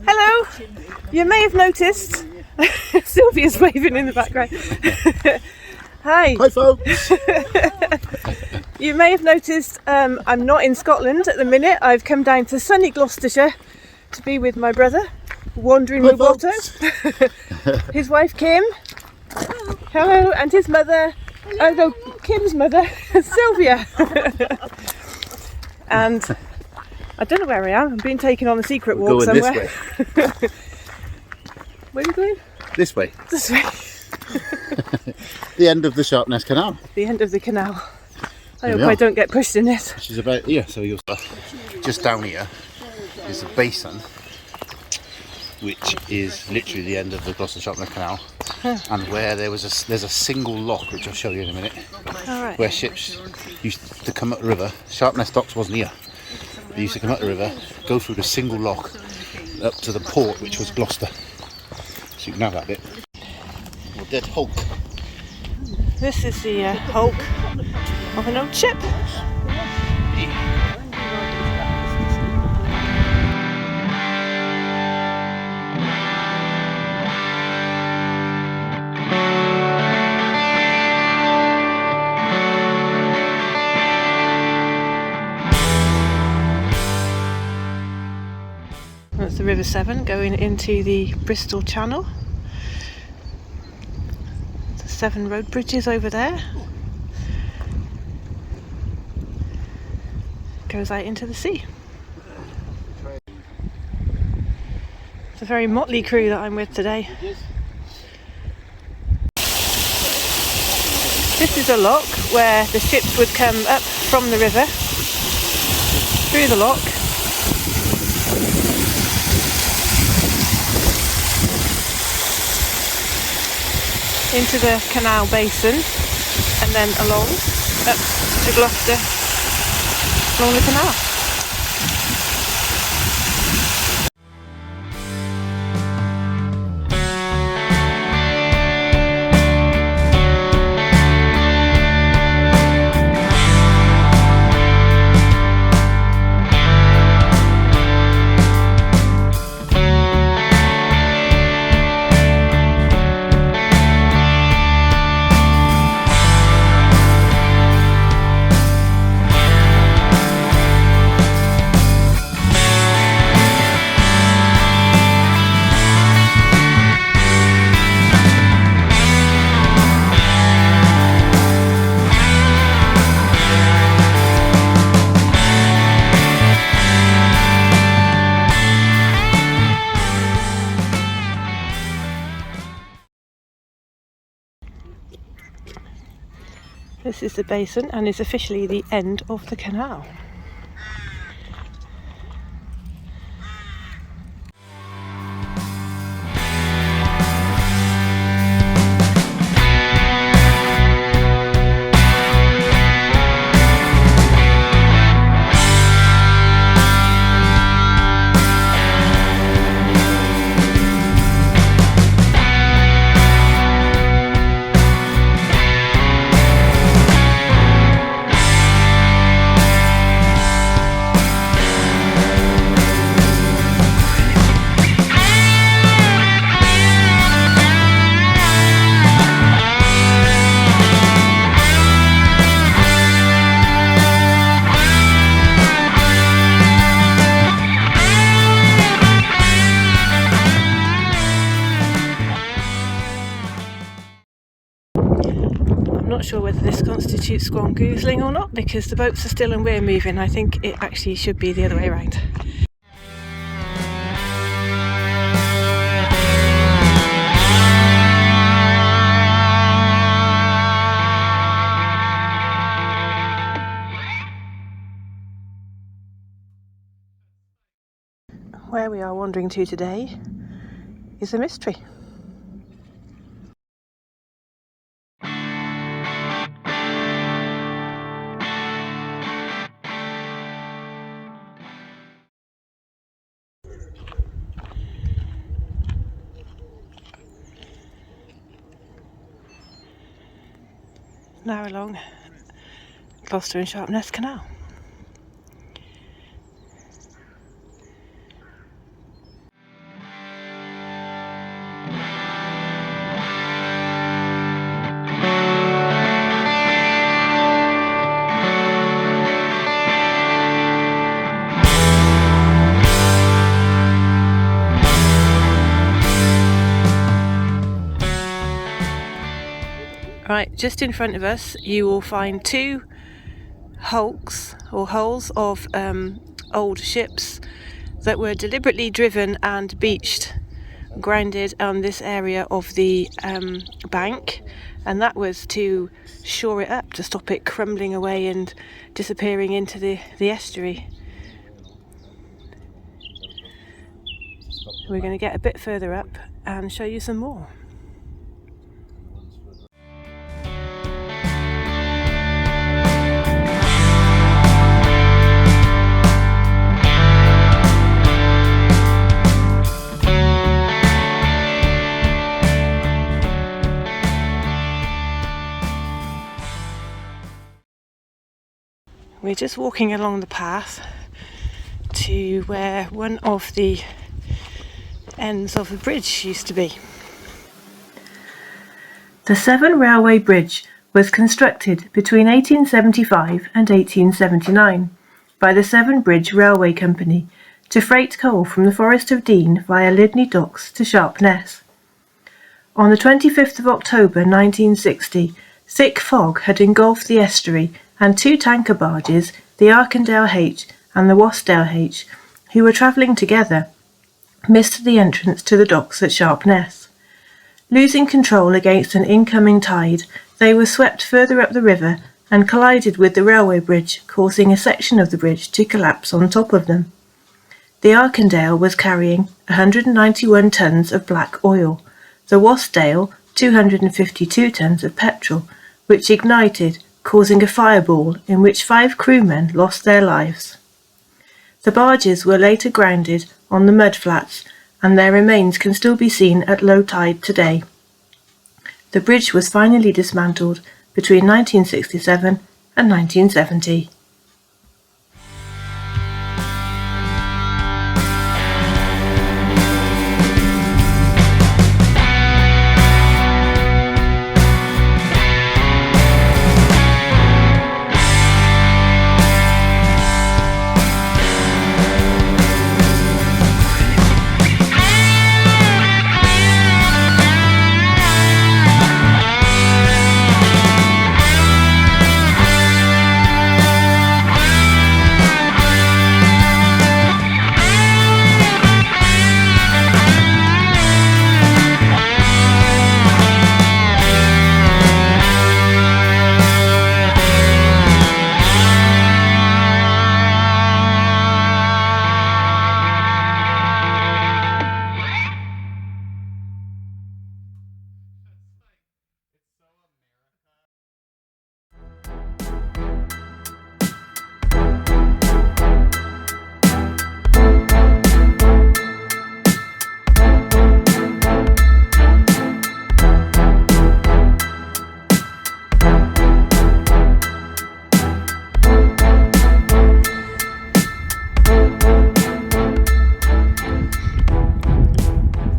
Hello! You may have noticed Sylvia's waving in the background. Hi! Hi folks! You may have noticed I'm not in Scotland at the minute. I've come down to sunny Gloucestershire to be with my brother, wandering with Watto. His wife Kim. Hello, and his mother, no, Kim's mother, Sylvia. And I don't know where I am. I'm being taken on a secret walk somewhere. This way. Where are you going? This way. This way. The end of the Sharpness Canal. The end of the canal. I hope I don't get pushed in it. Which is about here, so you'll start. Just down here is the basin, which is literally the end of the Gloucester Sharpness Canal, and where there's a single lock, which I'll show you in a minute, where ships used to come up the river. Sharpness Docks wasn't here. They used to come up the river, go through the single lock up to the port, which was Gloucester. So you can have that bit. Or dead hulk. This is the hulk of an old ship. That's the River Severn going into the Bristol Channel. The Severn Road bridges over there. Goes out into the sea. It's a very motley crew that I'm with today. This is a lock where the ships would come up from the river, through the lock, into the canal basin, and then along up to Gloucester along the canal. This is the basin and is officially the end of the canal. I'm not sure whether this constitutes squangoozling or not, because the boats are still and we're moving. I think it actually should be the other way around. Where we are wandering to today is a mystery. Now along Gloucester and Sharpness Canal. Right, just in front of us you will find two hulks or hulls of old ships that were deliberately driven and beached, grounded on this area of the bank, and that was to shore it up, to stop it crumbling away and disappearing into the estuary. We're going to get a bit further up and show you some more. We're just walking along the path to where one of the ends of the bridge used to be. The Severn Railway Bridge was constructed between 1875 and 1879 by the Severn Bridge Railway Company to freight coal from the Forest of Dean via Lydney Docks to Sharpness. On the 25th of October 1960, thick fog had engulfed the estuary, and two tanker barges, the Arkandale H and the Wasdale H, who were travelling together, missed the entrance to the docks at Sharpness. Losing control against an incoming tide, they were swept further up the river and collided with the railway bridge, causing a section of the bridge to collapse on top of them. The Arkandale was carrying 191 tons of black oil, the Wasdale 252 tons of petrol, which ignited, causing a fireball in which 5 crewmen lost their lives. The barges were later grounded on the mudflats, and their remains can still be seen at low tide today. The bridge was finally dismantled between 1967 and 1970.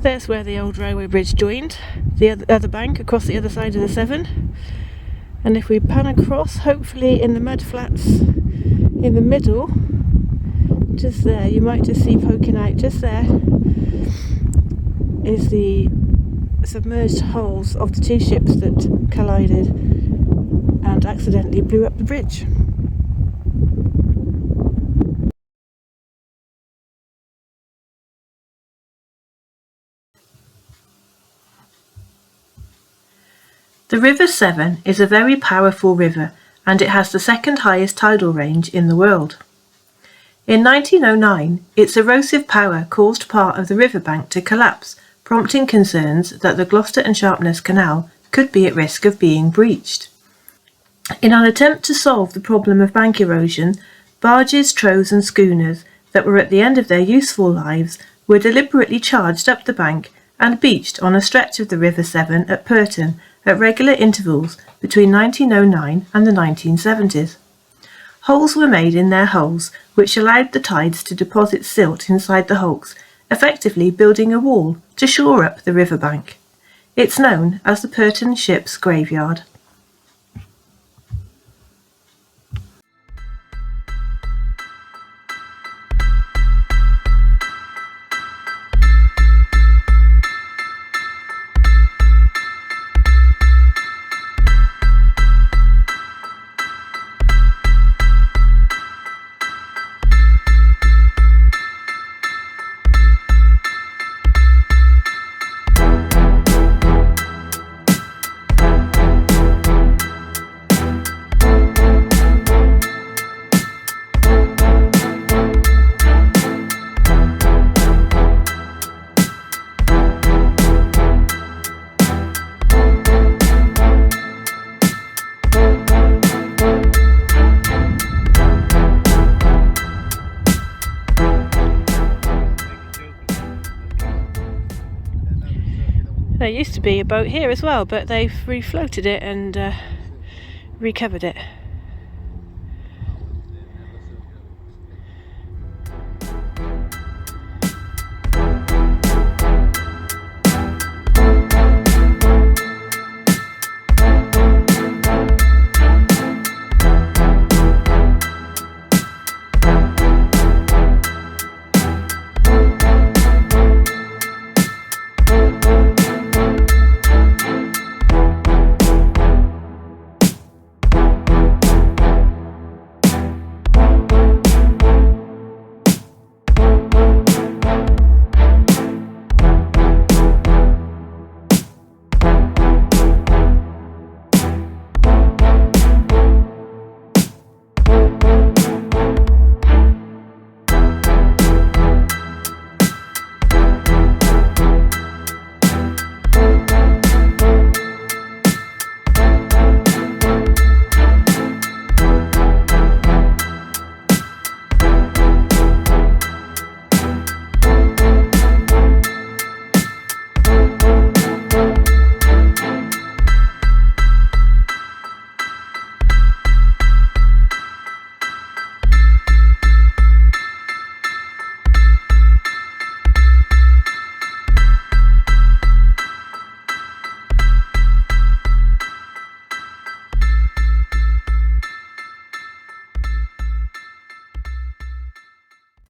There's where the old railway bridge joined the other bank across the other side of the Severn, and if we pan across, hopefully in the mud flats in the middle, just there, you might just see poking out just there is the submerged hulls of the two ships that collided and accidentally blew up the bridge. The River Severn is a very powerful river, and it has the second highest tidal range in the world. In 1909, its erosive power caused part of the riverbank to collapse, prompting concerns that the Gloucester and Sharpness Canal could be at risk of being breached. In an attempt to solve the problem of bank erosion, barges, trows and schooners that were at the end of their useful lives were deliberately charged up the bank and beached on a stretch of the River Severn at Purton at regular intervals between 1909 and the 1970s. Holes were made in their hulls, which allowed the tides to deposit silt inside the hulks, effectively building a wall to shore up the riverbank. It's known as the Purton Ship's Graveyard. There used to be a boat here as well, but they've refloated it and recovered it.